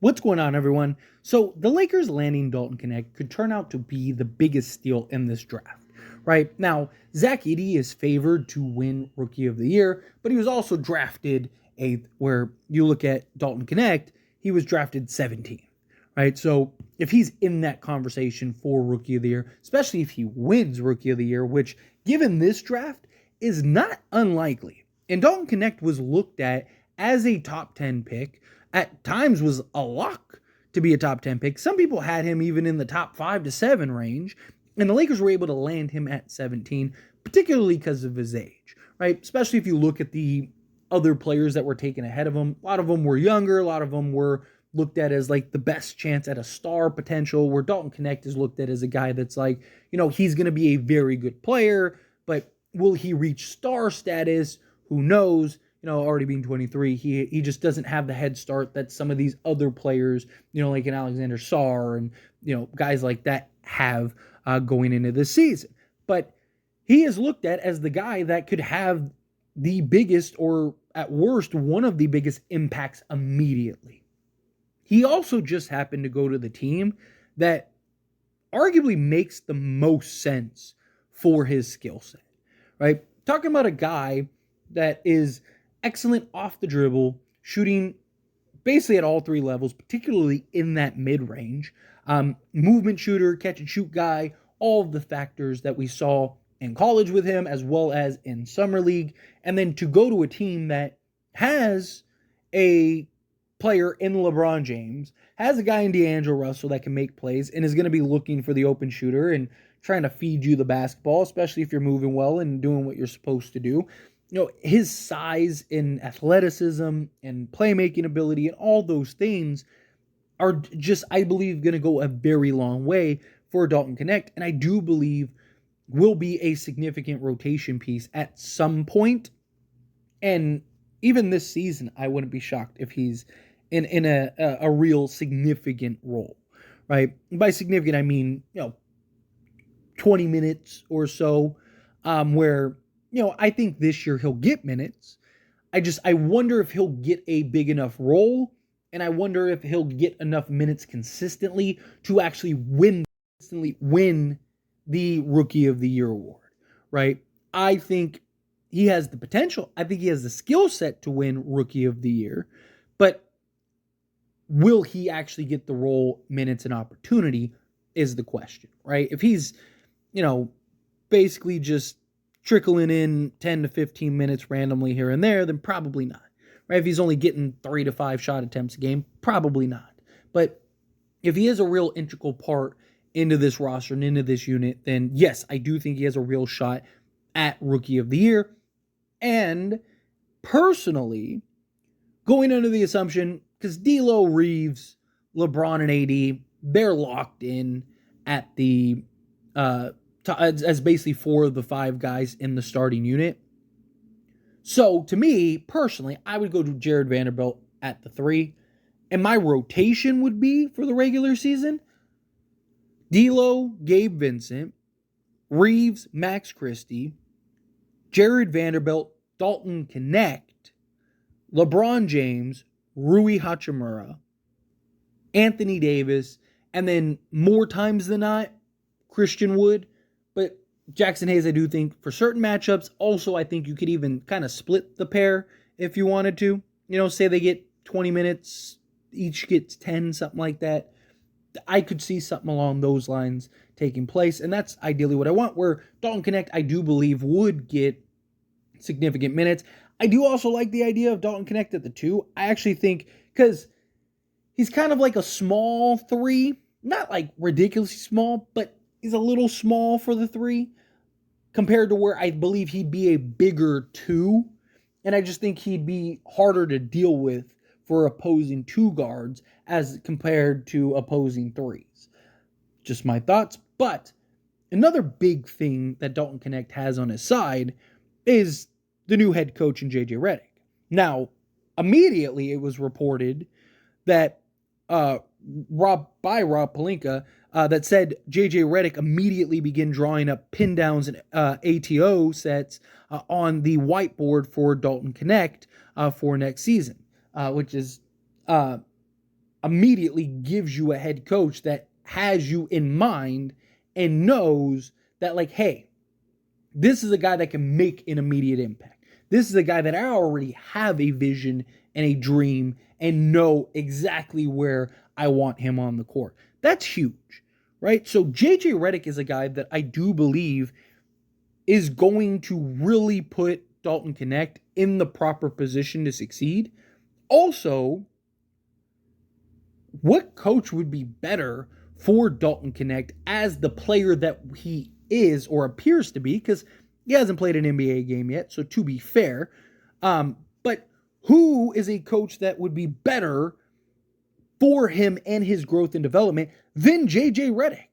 What's going on, everyone? So, the Lakers landing Dalton Knecht could turn out to be the biggest steal in this draft, right? Now, Zach Edey is favored to win Rookie of the Year, but he was also drafted eighth, where you look at Dalton Knecht, he was drafted 17th, right? So, if he's in that conversation for Rookie of the Year, especially if he wins Rookie of the Year, which, given this draft, is not unlikely. And Dalton Knecht was looked at as a top 10 pick, at times was a lock to be a top 10 pick. Some people had him even in the top 5 to 7 range, and the Lakers were able to land him at 17, particularly because of his age, right? Especially if you look at the other players that were taken ahead of him. A lot of them were younger, a lot of them were looked at as like the best chance at a star potential, where Dalton Knecht is looked at as a guy that's like, he's going to be a very good player, but will he reach star status? Who knows? Already being 23, he just doesn't have the head start that some of these other players, like an Alexander Sarr and, guys like that have going into this season. But he is looked at as the guy that could have the biggest, or at worst, one of the biggest impacts immediately. He also just happened to go to the team that arguably makes the most sense for his skill set, right? Talking about a guy that is excellent off the dribble, shooting basically at all three levels, particularly in that mid-range. Movement shooter, catch and shoot guy, all of the factors that we saw in college with him as well as in summer league. And then to go to a team that has a player in LeBron James, has a guy in D'Angelo Russell that can make plays and is going to be looking for the open shooter and trying to feed you the basketball, especially if you're moving well and doing what you're supposed to do. His size and athleticism and playmaking ability and all those things are just, I believe, going to go a very long way for Dalton Knecht. And I do believe will be a significant rotation piece at some point. And even this season, I wouldn't be shocked if he's in a real significant role, right? By significant, I mean, 20 minutes or so, where I think this year he'll get minutes. I wonder if he'll get a big enough role, and I wonder if he'll get enough minutes consistently to actually win the Rookie of the Year award, right? I think he has the potential. I think he has the skill set to win Rookie of the Year, but will he actually get the role, minutes, and opportunity is the question, right? If he's, basically just trickling in 10 to 15 minutes randomly here and there, then probably not, right? If he's only getting 3 to 5 shot attempts a game, probably not. But if he is a real integral part into this roster and into this unit, then yes, I do think he has a real shot at Rookie of the Year. And personally, going under the assumption, because D'Lo, Reeves, LeBron, and AD, they're locked in at the as basically 4 of the 5 guys in the starting unit. So to me, personally, I would go to Jared Vanderbilt at the 3. And my rotation would be for the regular season: D'Lo, Gabe Vincent, Reeves, Max Christie, Jared Vanderbilt, Dalton Knecht, LeBron James, Rui Hachimura, Anthony Davis, and then more times than not, Christian Wood. But Jackson Hayes, I do think for certain matchups. Also, I think you could even kind of split the pair if you wanted to. Say they get 20 minutes, each gets 10, something like that. I could see something along those lines taking place, and that's ideally what I want, where Dalton Knecht, I do believe, would get significant minutes. I do also like the idea of Dalton Knecht at the 2. I actually think, because he's kind of like a small 3, not like ridiculously small, but he's a little small for the 3 compared to where I believe he'd be a bigger 2. And I just think he'd be harder to deal with for opposing 2 guards as compared to opposing 3s. Just my thoughts. But another big thing that Dalton Knecht has on his side is the new head coach in JJ Redick. Now, immediately it was reported that Rob Pelinka that said JJ Redick immediately began drawing up pin downs and ATO sets on the whiteboard for Dalton Knecht for next season, which is immediately gives you a head coach that has you in mind and knows that, like, hey, this is a guy that can make an immediate impact. This is a guy that I already have a vision and a dream and know exactly where I want him on the court. That's huge, right? So JJ Redick is a guy that I do believe is going to really put Dalton Knecht in the proper position to succeed. Also, what coach would be better for Dalton Knecht as the player that he is or appears to be? Because he hasn't played an NBA game yet, so to be fair. But who is a coach that would be better for him and his growth and development than JJ Redick?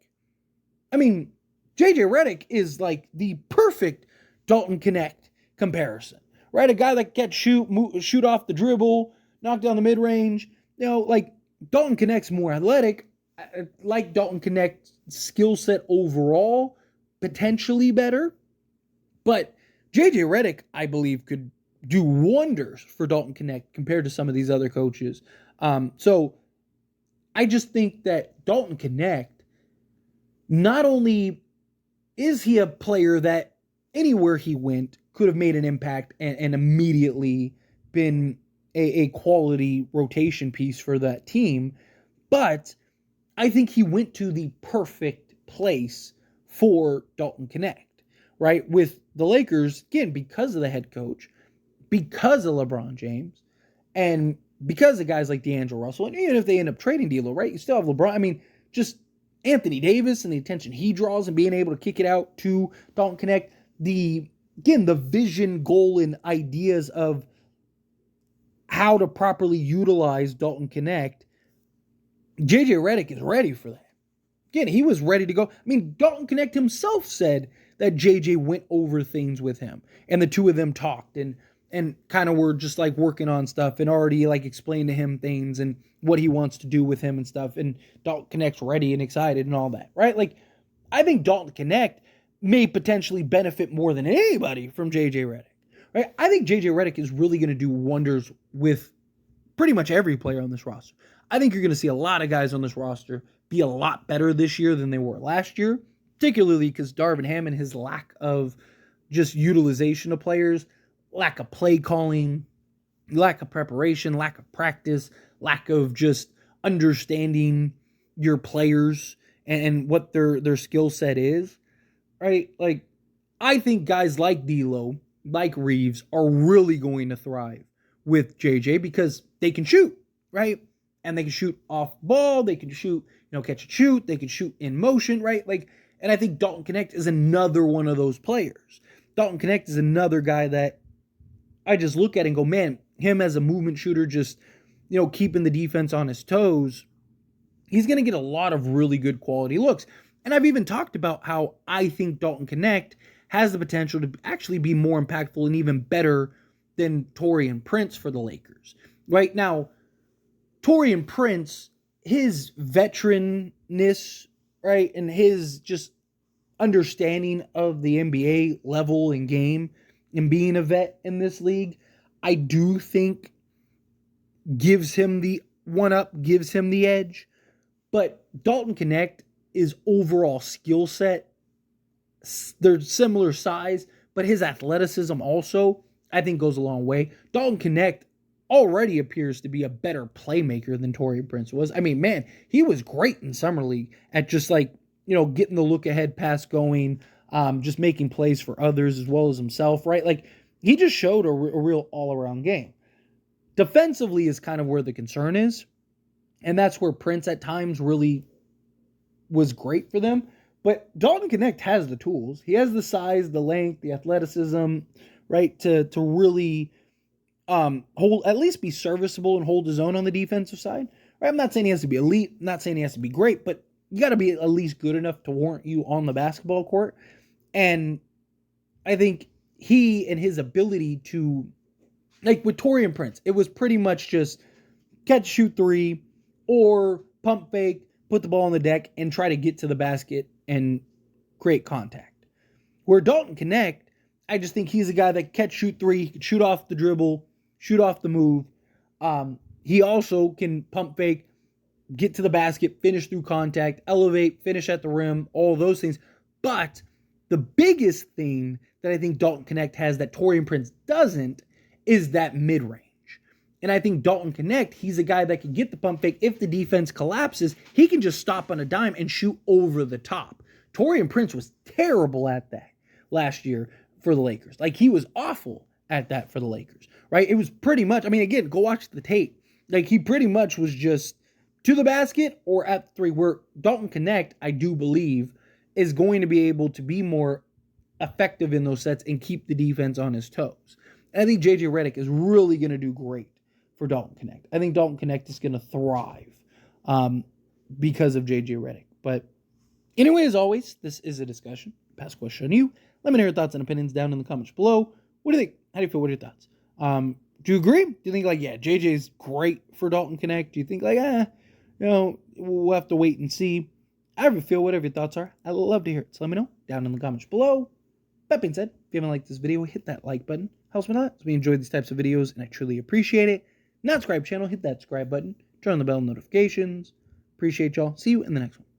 I mean, JJ Redick is like the perfect Dalton Knecht comparison, right? A guy that can shoot off the dribble, knock down the mid-range. You know, like Dalton Knecht's more athletic. I like Dalton Knecht's skill set overall, potentially better. But JJ Redick, I believe, could do wonders for Dalton Knecht compared to some of these other coaches. So I just think that Dalton Knecht, not only is he a player that anywhere he went could have made an impact and immediately been a quality rotation piece for that team, but I think he went to the perfect place for Dalton Knecht, right? With the Lakers, again, because of the head coach, because of LeBron James, and because of guys like D'Angelo Russell, and even if they end up trading D'Lo, right, you still have LeBron. I mean, just Anthony Davis and the attention he draws and being able to kick it out to Dalton Knecht, the vision, goal, and ideas of how to properly utilize Dalton Knecht, JJ Redick is ready for that. Again, he was ready to go. I mean, Dalton Knecht himself said that JJ went over things with him, and the two of them talked and kind of were just like working on stuff and already like explained to him things and what he wants to do with him and stuff. And Dalton Knecht's ready and excited and all that, right? Like, I think Dalton Knecht may potentially benefit more than anybody from JJ Redick, right? I think JJ Redick is really going to do wonders with pretty much every player on this roster. I think you're going to see a lot of guys on this roster be a lot better this year than they were last year, particularly because Darvin Ham and his lack of just utilization of players, lack of play calling, lack of preparation, lack of practice, lack of just understanding your players and what their skill set is, right? Like, I think guys like D'Lo, like Reeves, are really going to thrive with JJ because they can shoot, right? And they can shoot off ball, they can shoot, catch and shoot, they can shoot in motion, right? Like, and I think Dalton Knecht is another one of those players. Dalton Knecht is another guy that I just look at and go, man, him as a movement shooter, just, keeping the defense on his toes, he's going to get a lot of really good quality looks. And I've even talked about how I think Dalton Knecht has the potential to actually be more impactful and even better than Taurean Prince for the Lakers. Right now, Taurean Prince, his veteranness, right, and his just understanding of the NBA level and game and being a vet in this league, I do think gives him the one-up, gives him the edge. But Dalton Knecht is overall skill set, they're similar size, but his athleticism also, I think, goes a long way. Dalton Knecht already appears to be a better playmaker than Taurean Prince was. I mean, man, he was great in Summer League at just like, getting the look-ahead pass going, just making plays for others as well as himself, right? Like, he just showed a real all-around game. Defensively is kind of where the concern is, and that's where Prince at times really was great for them. But Dalton Knecht has the tools. He has the size, the length, the athleticism, right, to really at least be serviceable and hold his own on the defensive side. Right? I'm not saying he has to be elite. I'm not saying he has to be great, but you got to be at least good enough to warrant you on the basketball court. And I think he and his ability to, like with Taurean Prince, it was pretty much just catch, shoot three, or pump fake, put the ball on the deck, and try to get to the basket and create contact. Where Dalton Knecht, I just think he's a guy that catch, shoot three, can shoot off the dribble, shoot off the move. He also can pump fake, get to the basket, finish through contact, elevate, finish at the rim, all those things. But the biggest thing that I think Dalton Knecht has that Taurean Prince doesn't is that mid-range. And I think Dalton Knecht, he's a guy that can get the pump fake. If the defense collapses, he can just stop on a dime and shoot over the top. Taurean Prince was terrible at that last year for the Lakers. Like, he was awful at that for the Lakers, right? It was pretty much, I mean, again, go watch the tape. Like, he pretty much was just to the basket or at the three, where Dalton Knecht, I do believe, is going to be able to be more effective in those sets and keep the defense on his toes. And I think JJ Redick is really going to do great for Dalton Knecht. I think Dalton Knecht is going to thrive because of JJ Redick. But anyway, as always, this is a discussion. Pass question on you. Let me know your thoughts and opinions down in the comments below. What do you think? How do you feel? What are your thoughts? Do you agree? Do you think, like, yeah, JJ's great for Dalton Knecht? Do you think, like, we'll have to wait and see? However you feel, whatever your thoughts are, I'd love to hear it. So let me know down in the comments below. That being said, if you haven't liked this video, hit that like button. Helps me a lot. So we enjoy these types of videos, and I truly appreciate it. Not subscribe channel, hit that subscribe button. Turn on the bell notifications. Appreciate y'all. See you in the next one.